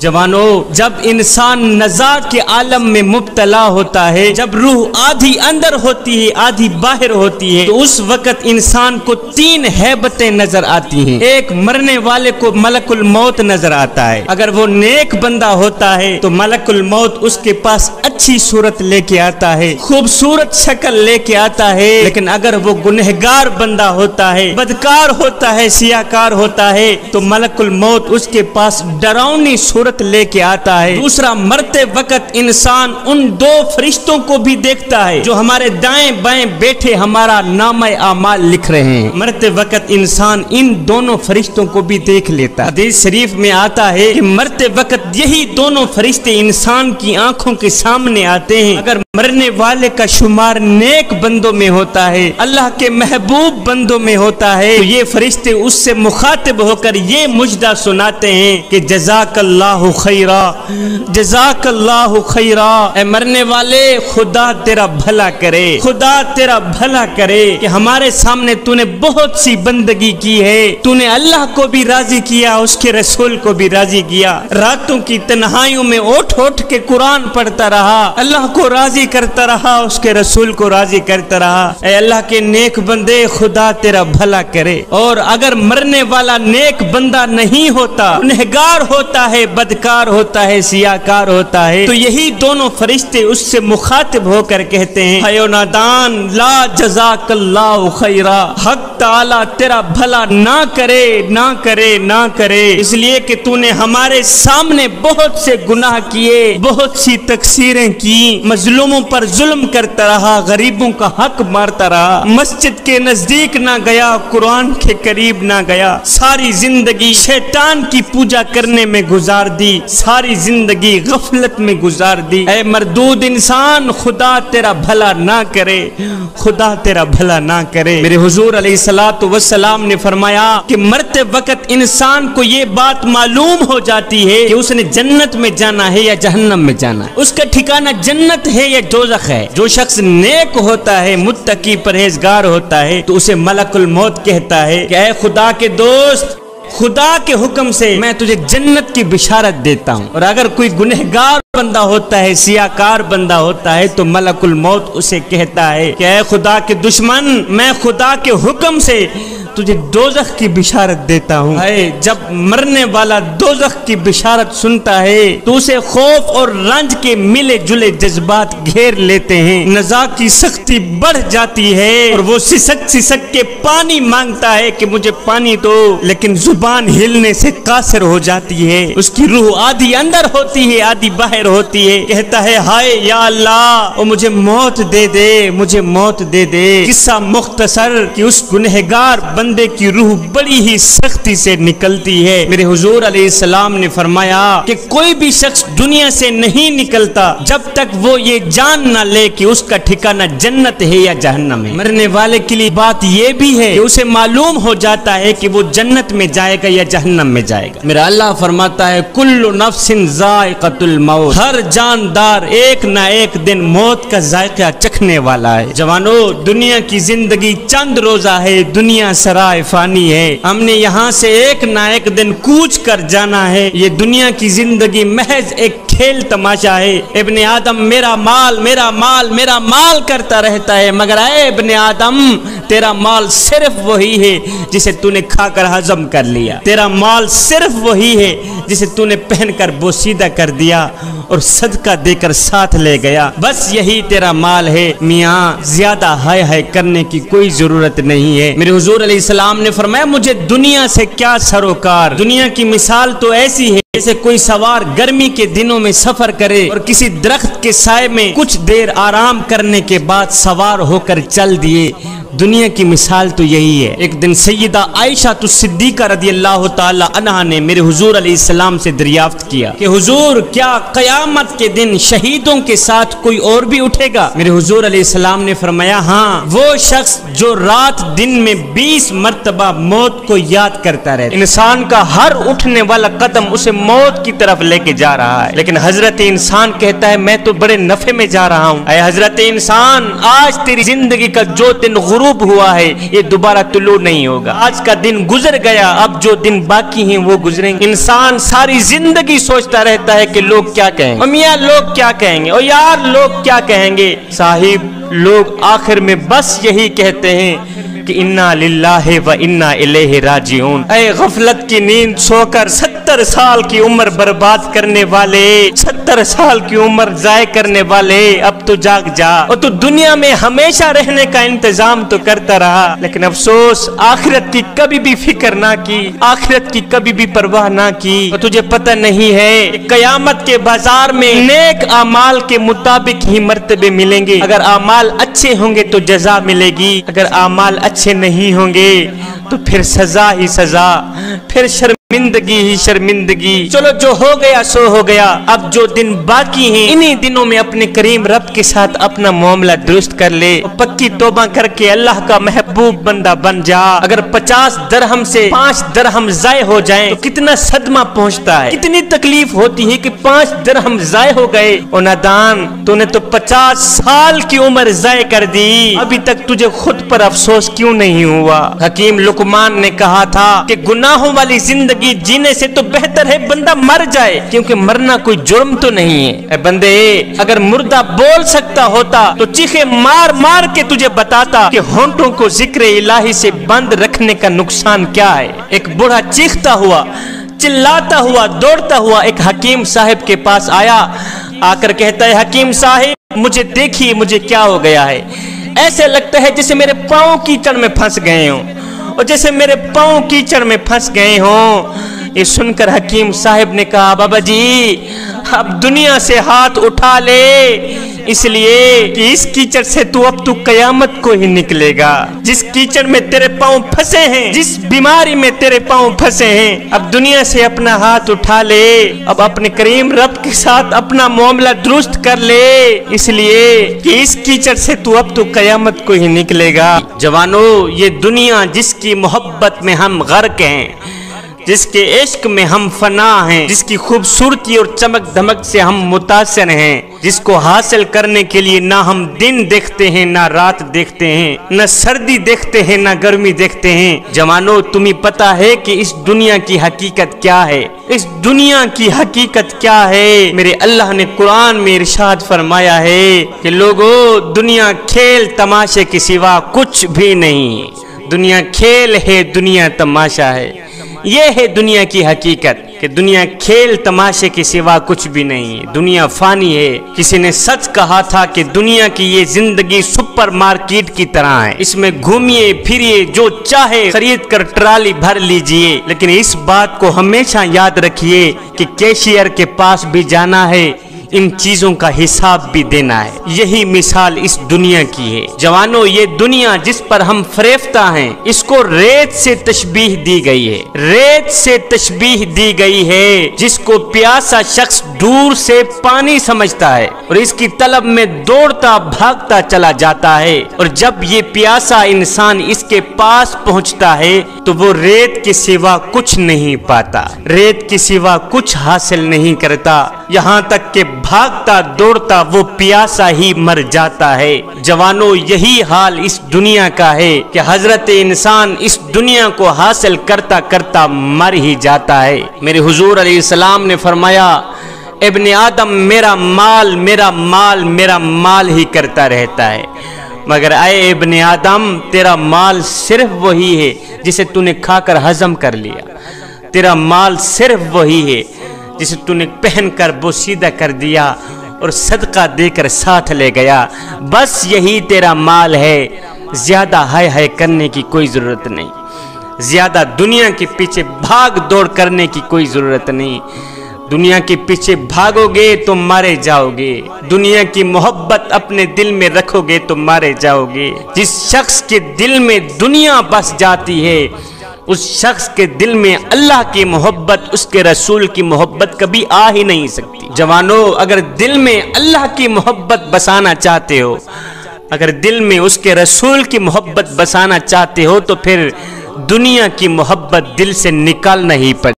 جوانو، جب انسان نزاع کے عالم میں مبتلا ہوتا ہے، جب روح آدھی اندر ہوتی ہے آدھی باہر ہوتی ہے، تو اس وقت انسان کو تین ہیبتیں نظر آتی ہیں۔ ایک، مرنے والے کو ملک الموت نظر آتا ہے۔ اگر وہ نیک بندہ ہوتا ہے تو ملک الموت اس کے پاس اچھی صورت لے کے آتا ہے، خوبصورت شکل لے کے آتا ہے۔ لیکن اگر وہ گنہگار بندہ ہوتا ہے، بدکار ہوتا ہے، سیاکار ہوتا ہے، تو ملک الموت اس کے پاس ڈراؤنی صورت لے کے آتا ہے۔ دوسرا، مرتے وقت انسان ان دو فرشتوں کو بھی دیکھتا ہے جو ہمارے دائیں بائیں بیٹھے ہمارا نامہ اعمال لکھ رہے ہیں۔ مرتے وقت انسان ان دونوں فرشتوں کو بھی دیکھ لیتا ہے۔ حدیث شریف میں آتا ہے کہ مرتے وقت یہی دونوں فرشتے انسان کی آنکھوں کے سامنے آتے ہیں۔ اگر مرنے والے کا شمار نیک بندوں میں ہوتا ہے، اللہ کے محبوب بندوں میں ہوتا ہے، تو یہ فرشتے اس سے مخاطب ہو کر یہ مجدہ سناتے ہیں کہ جزاک اللہ خیرا، جزاک اللہ خیرا، اے مرنے والے خدا تیرا بھلا کرے، خدا تیرا بھلا کرے کہ ہمارے سامنے تو نے بہت سی بندگی کی ہے، تو نے اللہ کو بھی راضی کیا، اس کے رسول کو بھی راضی کیا، راتوں کی تنہائیوں میں اٹھ اٹھ کے قرآن پڑھتا رہا، اللہ کو راضی کرتا رہا، اس کے رسول کو راضی کرتا رہا۔ اے اللہ کے نیک بندے خدا تیرا بھلا کرے۔ اور اگر مرنے والا نیک بندہ نہیں ہوتا، گنہگار ہوتا ہے، بدکار ہوتا ہے، سیاکار ہوتا ہے، تو یہی دونوں فرشتے اس سے مخاطب ہو کر کہتے ہیں اے نادان لا جزاک اللہ خیرا، حق تعالی تیرا بھلا نہ کرے، نہ کرے، نہ کرے، اس لیے کہ تو نے ہمارے سامنے بہت سے گناہ کیے، بہت سی تقصیریں کی، مظلوموں پر ظلم کرتا رہا، غریبوں کا حق مارتا رہا، مسجد کے نزدیک نہ گیا، قرآن کے قریب نہ گیا، ساری زندگی شیطان کی پوجا کرنے میں گزار دی، ساری زندگی غفلت میں گزار دی۔ اے مردود انسان خدا تیرا بھلا نہ کرے، خدا تیرا بھلا نہ کرے۔ میرے حضور علیہ الصلوۃ والسلام نے فرمایا کہ مرتے وقت انسان کو یہ بات معلوم ہو جاتی ہے کہ اس نے جنت میں جانا ہے یا جہنم میں جانا ہے، اس کا ٹھکانہ جنت ہے یا دوزخ ہے۔ جو شخص نیک ہوتا ہے، متقی پرہیزگار ہوتا ہے، تو اسے ملک الموت کہتا ہے کہ اے خدا کے دوست، خدا کے حکم سے میں تجھے جنت کی بشارت دیتا ہوں۔ اور اگر کوئی گنہگار بندہ ہوتا ہے، سیاکار بندہ ہوتا ہے، تو ملک الموت اسے کہتا ہے کہ اے خدا کے دشمن، میں خدا کے حکم سے تجھے دوزخ کی بشارت دیتا ہوں۔ جب مرنے والا دوزخ کی بشارت سنتا ہے تو اسے خوف اور رنج کے ملے جلے جذبات گھیر لیتے ہیں، نزاع کی سختی بڑھ جاتی ہے اور وہ سسک سسک کے پانی مانگتا ہے کہ مجھے پانی دو، لیکن زبان ہلنے سے قاصر ہو جاتی ہے، اس کی روح آدھی اندر ہوتی ہے آدھی باہر ہوتی ہے، کہتا ہے ہائے یا اللہ، او مجھے موت دے دے، مجھے موت دے دے۔ قصہ مختصر کہ اس گنہگار بندے کی روح بڑی ہی سختی سے نکلتی ہے۔ میرے حضور علیہ السلام نے فرمایا کہ کوئی بھی شخص دنیا سے نہیں نکلتا جب تک وہ یہ جان نہ لے کہ اس کا ٹھکانہ جنت ہے یا جہنم ہے۔ مرنے والے کے لیے بات یہ بھی ہے کہ اسے معلوم ہو جاتا ہے کہ وہ جنت میں جائے گا یا جہنم میں جائے گا۔ میرا اللہ فرماتا ہے کل نفس ذائقۃ الموت، ہر جاندار ایک نہ ایک دن موت کا ذائقہ چکھنے والا ہے۔ جوانو، دنیا کی زندگی چند روزہ ہے، دنیا سرائے فانی ہے، ہم نے یہاں سے ایک نہ ایک دن کوچ کر جانا ہے۔ یہ دنیا کی زندگی محض ایک کھیل تماشا ہے۔ ابن آدم میرا مال میرا مال میرا مال کرتا رہتا ہے، مگر اے ابن آدم، تیرا مال صرف وہی ہے جسے تو نے کھا کر ہضم کر لیا، تیرا مال صرف وہی ہے جسے تو نے پہن کر بوسیدہ کر دیا اور صدقہ دے کر ساتھ لے گیا، بس یہی تیرا مال ہے۔ میاں زیادہ ہائے ہائے کرنے کی کوئی ضرورت نہیں ہے۔ میرے حضور علیہ السلام نے فرمایا مجھے دنیا سے کیا سروکار، دنیا کی مثال تو ایسی ہے جیسے کوئی سوار گرمی کے دنوں میں سفر کرے اور کسی درخت کے سائے میں کچھ دیر آرام کرنے کے بعد سوار ہو کر چل دیے۔ دنیا کی مثال تو یہی ہے۔ ایک دن سیدہ عائشہ صدیقہ رضی اللہ تعالی عنہا نے میرے حضور علیہ السلام سے دریافت کیا کہ حضور کیا قیامت کے دن شہیدوں کے ساتھ کوئی اور بھی اٹھے گا؟ میرے حضور علیہ السلام نے فرمایا ہاں، وہ شخص جو رات دن میں 20 مرتبہ موت کو یاد کرتا رہے۔ انسان کا ہر اٹھنے والا قدم اسے موت کی طرف لے کے جا رہا ہے، لیکن حضرت انسان کہتا ہے میں تو بڑے نفع میں جا رہا ہوں۔ اے حضرت انسان، آج تیری زندگی کا جو دن غروب غروب ہوا ہے یہ دوبارہ طلوع نہیں ہوگا. آج کا دن گزر گیا، اب جو دن باقی ہیں وہ گزریں گے. انسان ساری زندگی سوچتا رہتا ہے کہ لوگ کیا کہیں گے، میاں لوگ کیا کہیں گے، اور یار لوگ کیا کہیں گے. صاحب لوگ آخر میں بس یہی کہتے ہیں کہ انا للہ و انا الیہ راجعون. اے غفلت کی نیند سو کر 70 سال کی عمر برباد کرنے والے، 70 سال کی عمر ضائع کرنے والے، اب تو جاگ جا. اور تو دنیا میں ہمیشہ رہنے کا انتظام تو کرتا رہا، لیکن افسوس آخرت کی کبھی بھی فکر نہ کی، آخرت کی کبھی بھی پرواہ نہ کی. اور تجھے پتہ نہیں ہے قیامت کے بازار میں نیک اعمال کے مطابق ہی مرتبے ملیں گے. اگر اعمال اچھے ہوں گے تو جزا ملے گی، اگر اعمال اچھے نہیں ہوں گے تو پھر سزا ہی سزا، پھر شرمندگی ہی شرمندگی. چلو جو ہو گیا سو ہو گیا. اب جو دن باقی ہیں انہی دنوں میں اپنے کریم رب کے ساتھ اپنا معاملہ درست کر لے، پکی توبہ کر کے اللہ کا محبوب بندہ بن جا. اگر 50 درہم سے 5 درہم ضائع ہو جائیں تو کتنا صدمہ پہنچتا ہے، کتنی تکلیف ہوتی ہے کہ 5 درہم ضائع ہو گئے. اور نادان تو نے تو 50 سال کی عمر ضائع کر دی، ابھی تک تجھے خود پر افسوس کیوں نہیں ہوا. حکیم لقمان نے کہا تھا کہ گناہوں والی زندگی جینے سے تو بہتر ہے بندہ مر جائے، کیونکہ مرنا کوئی جرم تو نہیں ہے. اے بندے اگر مردہ بول سکتا ہوتا تو چیخے مار مار کے تجھے بتاتا کہ ہونٹوں کو ذکر الہی سے بند رکھنے کا نقصان کیا ہے. ایک بوڑھا چیختا ہوا، چلاتا ہوا، دوڑتا ہوا ایک حکیم صاحب کے پاس آیا. آ کر کہتا ہے حکیم صاحب مجھے دیکھیے مجھے کیا ہو گیا ہے، ایسے لگتا ہے جیسے میرے پاؤں کیچڑ میں پھنس گئے ہوں، اور جیسے میرے پاؤں کیچڑ میں پھنس گئے ہوں. یہ سن کر حکیم صاحب نے کہا بابا جی اب دنیا سے ہاتھ اٹھا لے، اس لیے کہ اس کیچڑ سے اب تو قیامت کو ہی نکلے گا. جس کیچڑ میں تیرے پاؤں پھنسے ہیں، جس بیماری میں تیرے پاؤں پھنسے ہیں، اب دنیا سے اپنا ہاتھ اٹھا لے، اب اپنے کریم رب کے ساتھ اپنا معاملہ درست کر لے، اس لیے کہ اس کیچڑ سے اب تو قیامت کو ہی نکلے گا. جوانو یہ دنیا جس کی محبت میں ہم غرق ہیں، جس کے عشق میں ہم فنا ہیں، جس کی خوبصورتی اور چمک دھمک سے ہم متاثر ہیں، جس کو حاصل کرنے کے لیے نہ ہم دن دیکھتے ہیں نہ رات دیکھتے ہیں، نہ سردی دیکھتے ہیں نہ گرمی دیکھتے ہیں. جوانو تمہیں پتا ہے کہ اس دنیا کی حقیقت کیا ہے، اس دنیا کی حقیقت کیا ہے. میرے اللہ نے قرآن میں ارشاد فرمایا ہے کہ لوگو دنیا کھیل تماشے کے سوا کچھ بھی نہیں. دنیا کھیل ہے، دنیا تماشا ہے. یہ ہے دنیا کی حقیقت کہ دنیا کھیل تماشے کے سوا کچھ بھی نہیں ہے. دنیا فانی ہے. کسی نے سچ کہا تھا کہ دنیا کی یہ زندگی سپر مارکیٹ کی طرح ہے، اس میں گھومیے پھریے جو چاہے خرید کر ٹرالی بھر لیجئے، لیکن اس بات کو ہمیشہ یاد رکھیے کہ کیشیئر کے پاس بھی جانا ہے، ان چیزوں کا حساب بھی دینا ہے. یہی مثال اس دنیا کی ہے. جوانو یہ دنیا جس پر ہم فریفتہ ہیں اس کو ریت سے تشبیہ دی گئی ہے، ریت سے تشبیہ دی گئی ہے جس کو پیاسا شخص دور سے پانی سمجھتا ہے اور اس کی طلب میں دوڑتا بھاگتا چلا جاتا ہے، اور جب یہ پیاسا انسان اس کے پاس پہنچتا ہے تو وہ ریت کے سوا کچھ نہیں پاتا، ریت کے سوا کچھ حاصل نہیں کرتا، یہاں تک کہ بھاگتا دوڑتا وہ پیاسا ہی مر جاتا ہے. جوانو یہی حال اس دنیا کا ہے کہ حضرت انسان اس دنیا کو حاصل کرتا کرتا مر ہی جاتا ہے. میرے حضور علیہ السلام نے فرمایا ابن آدم میرا مال میرا مال میرا مال ہی کرتا رہتا ہے، مگر اے ابن آدم تیرا مال صرف وہی ہے جسے تو نے کھا کر ہضم کر لیا، تیرا مال صرف وہی ہے جسے تو نے پہن کر بوسیدہ کر دیا اور صدقہ دے کر ساتھ لے گیا، بس یہی تیرا مال ہے. زیادہ ہائے ہائے کرنے کی کوئی ضرورت نہیں، زیادہ دنیا کے پیچھے بھاگ دوڑ کرنے کی کوئی ضرورت نہیں. دنیا کے پیچھے بھاگو گے تو مارے جاؤ گے، دنیا کی محبت اپنے دل میں رکھو گے تو مارے جاؤ گے. جس شخص کے دل میں دنیا بس جاتی ہے اس شخص کے دل میں اللہ کی محبت، اس کے رسول کی محبت کبھی آ ہی نہیں سکتی. جوانو اگر دل میں اللہ کی محبت بسانا چاہتے ہو، اگر دل میں اس کے رسول کی محبت بسانا چاہتے ہو تو پھر دنیا کی محبت دل سے نکالنا ہی پڑے.